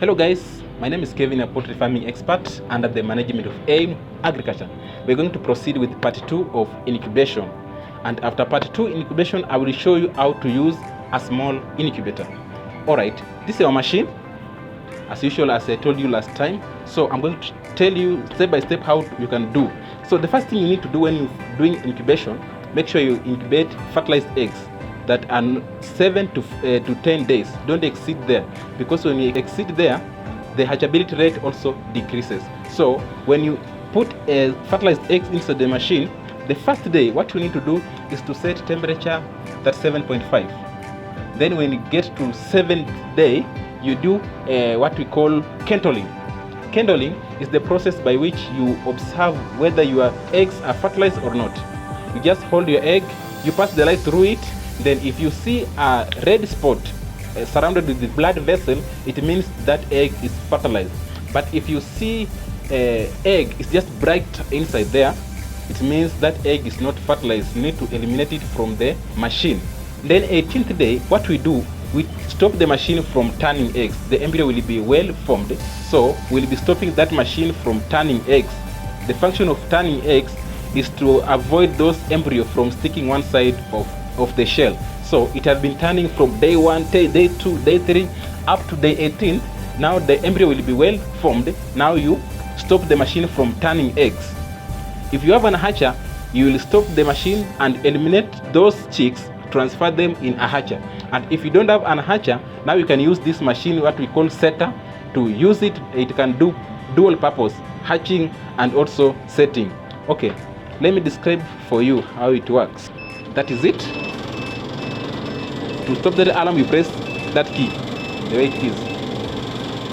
Hello guys, my name is Kevin, a poultry farming expert under the management of AIM Agriculture. We're going to proceed with part 2 of incubation. And after part 2 incubation, I will show you how to use a small incubator. Alright, this is our machine, as usual, as I told you last time. So I'm going to tell you step by step how you can do. So the first thing you need to do when you're doing incubation, make sure you incubate fertilized eggs that are 7 to 10 days. Don't exceed there, because when you exceed there, the hatchability rate also decreases. So when you put fertilized eggs into the machine, the first day what you need to do is to set temperature at 7.5. Then when you get to 7th day, you do what we call candling. Candling is the process by which you observe whether your eggs are fertilized or not. You just hold your egg, you pass the light through it. Then if you see a red spot surrounded with the blood vessel, it means that egg is fertilized. But if you see egg is just bright inside there, it means that egg is not fertilized. You need to eliminate it from the machine. Then 18th day, what we do, we stop the machine from turning eggs. The embryo will be well formed, so we'll be stopping that machine from turning eggs. The function of turning eggs is to avoid those embryo from sticking one side of the shell. So it has been turning from day 1, day 2, day 3 up to day 18. Now the embryo will be well formed. Now you stop the machine from turning eggs. If you have an hatcher, you will stop the machine and eliminate those chicks, transfer them in a hatcher. And if you don't have an hatcher, now you can use this machine, what we call setter, to use it. It can do dual purpose, hatching and also setting. Okay, let me describe for you how it works. That is it. To stop the alarm, you press that key, the way it is.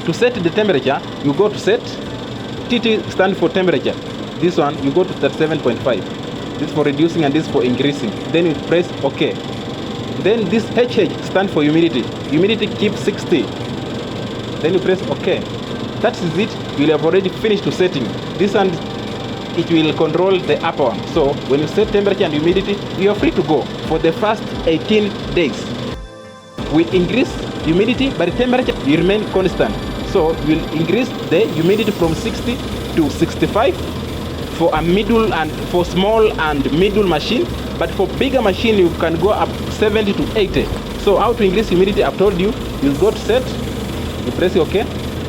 To set the temperature, you go to set. TT stands for temperature. This one, you go to 37.5. This is for reducing and this is for increasing. Then you press OK. Then this HH stands for humidity. Humidity keeps 60. Then you press OK. That is it. You will have already finished to setting. This one, it will control the upper one. So when you set temperature and humidity, you are free to go for the first 18 days. We increase humidity, but the temperature will remain constant. So we'll increase the humidity from 60 to 65 for a middle and for small and middle machine. But for bigger machine, you can go up 70 to 80. So how to increase humidity? I've told you. You go to set, you press OK.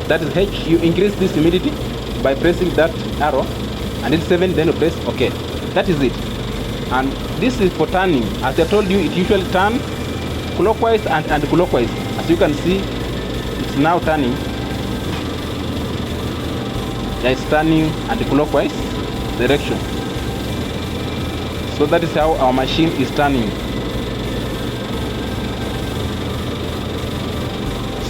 That is H. You increase this humidity by pressing that arrow. And it's 7, then you press OK. That is it. And this is for turning. As I told you, it usually turns clockwise and anti-clockwise. As you can see, it's now turning. It's turning anti-clockwise direction. So that is how our machine is turning.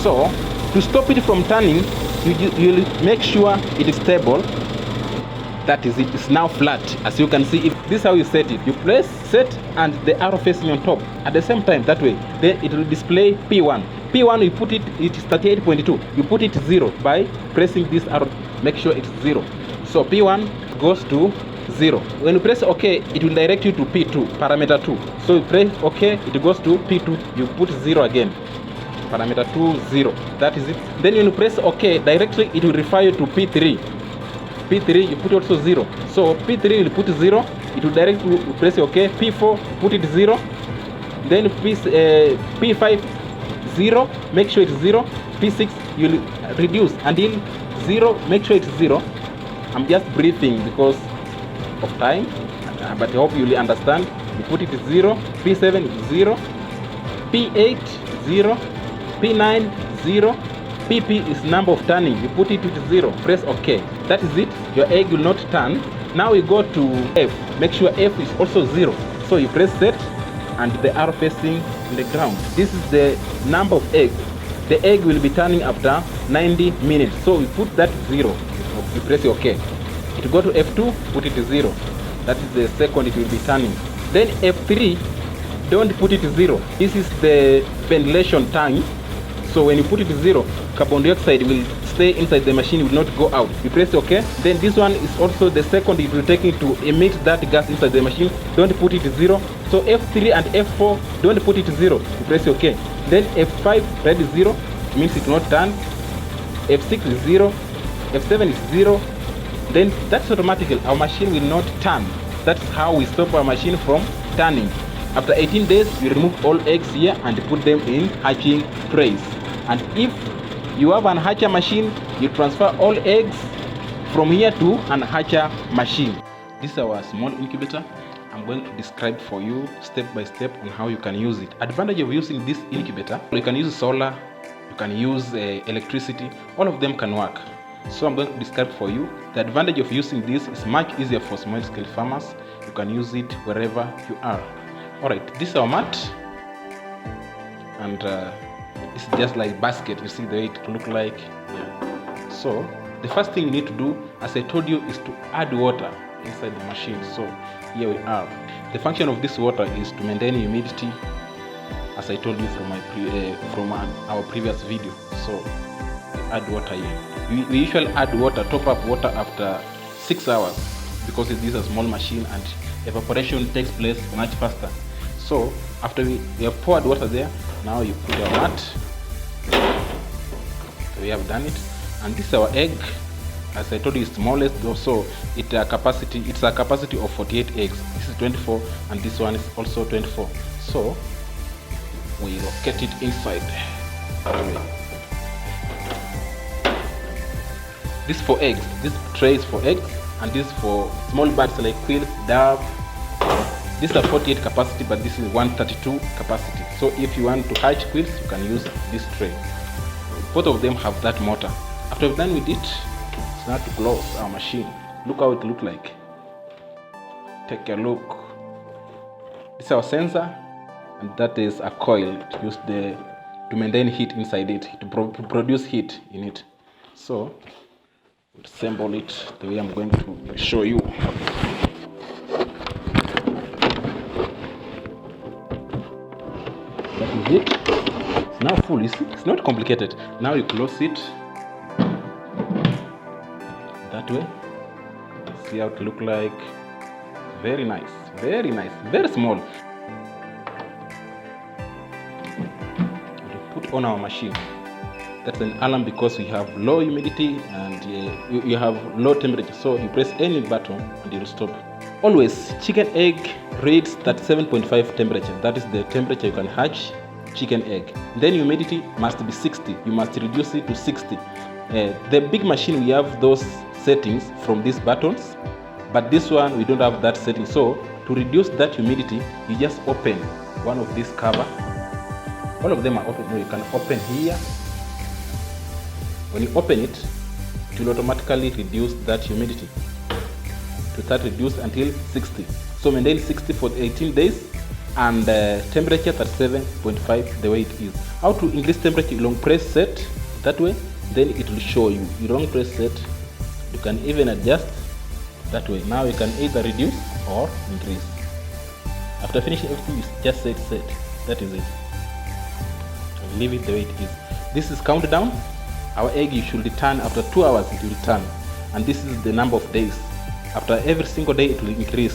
So to stop it from turning, you make sure it is stable. That is it. It's now flat. As you can see, this is how you set it. You press set and the arrow facing on top at the same time. That way, then it will display P1. P1, you put it is 38.2. You put it 0 by pressing this arrow. Make sure it's 0. So P1 goes to 0. When you press OK, it will direct you to P2, parameter 2. So you press OK, it goes to P2. You put 0 again. Parameter 2, 0. That is it. Then when you press OK, directly it will refer you to P3. P3, you put also 0. So P3 will put 0. It will direct you press OK. P4, put it 0. Then P5, 0. Make sure it's 0. P6, you'll reduce until 0. Make sure it's 0. I'm just briefing because of time, but I hope you'll understand. You put it 0. P7, 0. P8, 0. P9, 0. PP is number of turning. You put it with 0. Press OK. That is it. Your egg will not turn. Now we go to F. Make sure F is also 0. So you press set and the arrow facing the ground. This is the number of eggs. The egg will be turning after 90 minutes. So we put that 0. You press OK. It will go to F2. Put it 0. That is the second it will be turning. Then F3. Don't put it 0. This is the ventilation tank. So when you put it 0, carbon dioxide will stay inside the machine, will not go out. You press OK. Then this one is also the second it will take to emit that gas inside the machine. Don't put it 0. So F3 and F4, don't put it 0. You press OK. Then F5, red is 0, means it will not turn. F6 is 0, F7 is 0, then that's automatically our machine will not turn. That's how we stop our machine from turning. After 18 days, we remove all eggs here and put them in hatching trays. And if you have an hatcher machine, you transfer all eggs from here to an hatcher machine. This is our small incubator. I'm going to describe for you step by step on how you can use it. Advantage of using this incubator, you can use solar, you can use electricity, all of them can work. So I'm going to describe for you. The advantage of using this is much easier for small scale farmers. You can use it wherever you are. Alright, this is our mat, and it's just like basket. You see the way it look like. Yeah. So the first thing you need to do, as I told you, is to add water inside the machine. So here we are. The function of this water is to maintain humidity, as I told you from our previous video. So we add water here. We usually add water, top up water after 6 hours, because this is a small machine and evaporation takes place much faster. So after we have poured water there, now you put your mat. So we have done it, and this is our egg. As I told you, it's smallest, so it's a capacity of 48 eggs. This is 24, and this one is also 24. So we rocket it inside. This is for eggs. This tray is for eggs, and this is for small birds like quail, dove. This is a 48 capacity, but this is 132 capacity. So if you want to hatch quills, you can use this tray. Both of them have that motor. After we've done with it, it's now to close our machine. Look how it looks like. Take a look. This is our sensor, and that is a coil used to maintain heat inside it, to produce heat in it. So we'll assemble it the way I'm going to show you. That is it. It's now full. You see, it's not complicated. Now you close it that way. See how it look like. Very nice, very nice, very small. We put on our machine. That's an alarm because we have low humidity and you have low temperature. So you press any button and it will stop. Always, chicken egg reads 37.5 temperature. That is the temperature you can hatch chicken egg. Then humidity must be 60. You must reduce it to 60. The big machine, we have those settings from these buttons, but this one we don't have that setting. So to reduce that humidity, you just open one of these cover. All of them are open. You can open here. When you open it, it will automatically reduce that humidity to start reduce until 60. So maintain 60 for 18 days and temperature 37.5 the way it is. How to increase temperature? You long press set that way, then it will show you. You don't press set. You can even adjust that way. Now you can either reduce or increase. After finishing everything, you just set set. That is it. Leave it the way it is. This is countdown. Our egg should return after 2 hours. It will return, and this is the number of days. After every single day, it will increase.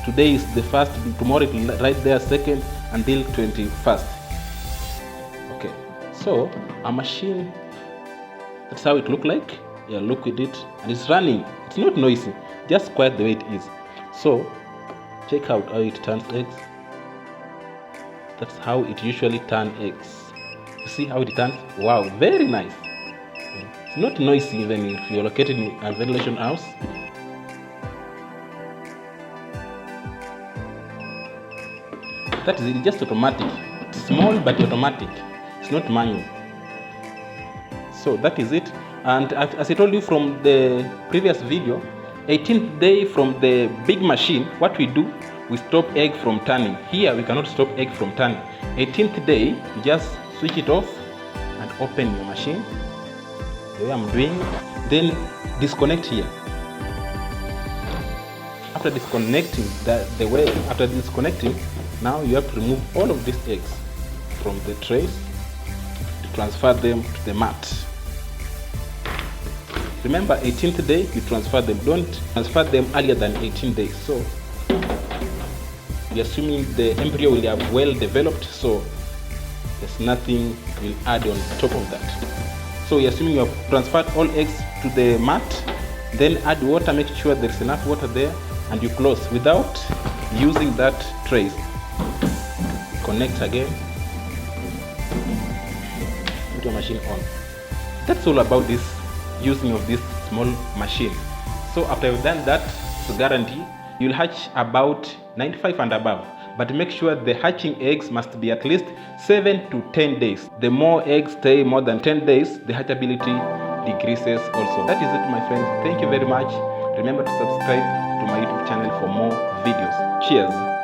Today is the first. Tomorrow it will right there second until 21st. Okay. So our machine. That's how it look like. Yeah, look at it, and it's running. It's not noisy, just quiet the way it is. So check out how it turns eggs. That's how it usually turns eggs. You see how it turns? Wow, very nice. It's not noisy even if you're located in a ventilation house. That is it, just automatic. It's small but automatic. It's not manual. So that is it. And as I told you from the previous video, 18th day from the big machine, what we do, we stop egg from turning. Here we cannot stop egg from turning. 18th day, you just switch it off and open your machine the way I'm doing. Then disconnect here. After disconnecting after disconnecting, now you have to remove all of these eggs from the trays to transfer them to the mat. Remember, 18th day you transfer them. Don't transfer them earlier than 18 days. So we're assuming the embryo will have well developed, so there's nothing we'll add on top of that. So you're assuming you have transferred all eggs to the mat, then add water, make sure there's enough water there, and you close without using that trace. Connect again, put your machine on. That's all about this using of this small machine. So after you've done that, to guarantee you'll hatch about 95 and above, but make sure the hatching eggs must be at least 7 to 10 days. The more eggs stay more than 10 days, the hatchability decreases also. That is it, my friends. Thank you very much. Remember to subscribe to my YouTube channel for more videos. Cheers.